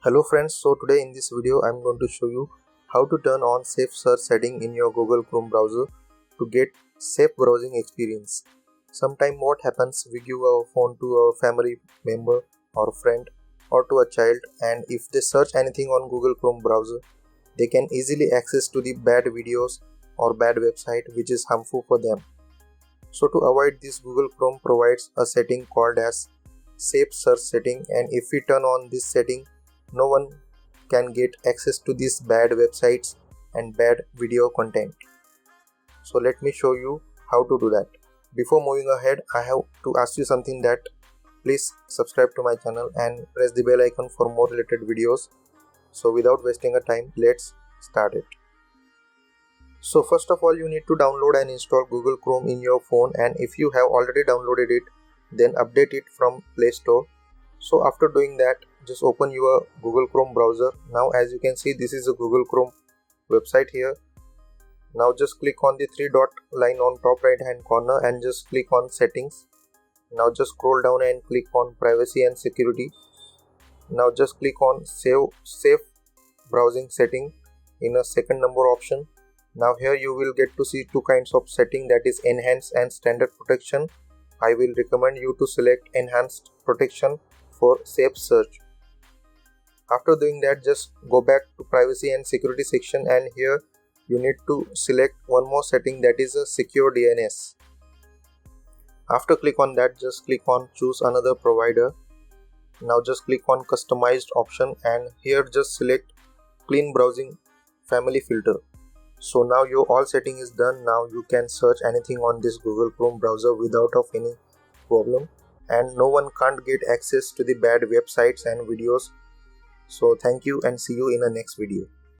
Hello friends, so today in this video I'm going to show you how to turn on safe search setting in your Google Chrome browser to get safe browsing experience. Sometime what happens, we give our phone to a family member or friend or to a child, and if they search anything on Google Chrome browser, they can easily access to the bad videos or bad website which is harmful for them. So to avoid this, Google Chrome provides a setting called as safe search setting, and if we turn on this setting, no one can get access to these bad websites and bad video content. So let me show you how to do that. Before moving ahead, I have to ask you something, that please subscribe to my channel and press the bell icon for more related videos. So without wasting a time, let's start it. So first of all, you need to download and install Google Chrome in your phone, and if you have already downloaded it, then update it from Play Store. So after doing that, just open your Google Chrome browser. Now as you can see, this is a Google Chrome website here. Now just click on the three dot line on top right hand corner and just click on settings. Now just scroll down and click on privacy and security. Now just click on safe browsing setting in a second number option. Now here you will get to see two kinds of setting, that is enhanced and standard protection. I will recommend you to select enhanced protection for safe search. After doing that, just go back to privacy and security section, and here you need to select one more setting, that is a secure DNS. After click on that, just click on choose another provider. Now just click on customized option, and here just select clean browsing family filter. So now your all setting is done. Now you can search anything on this Google Chrome browser without of any problem, and no one can't get access to the bad websites and videos. So thank you and see you in the next video.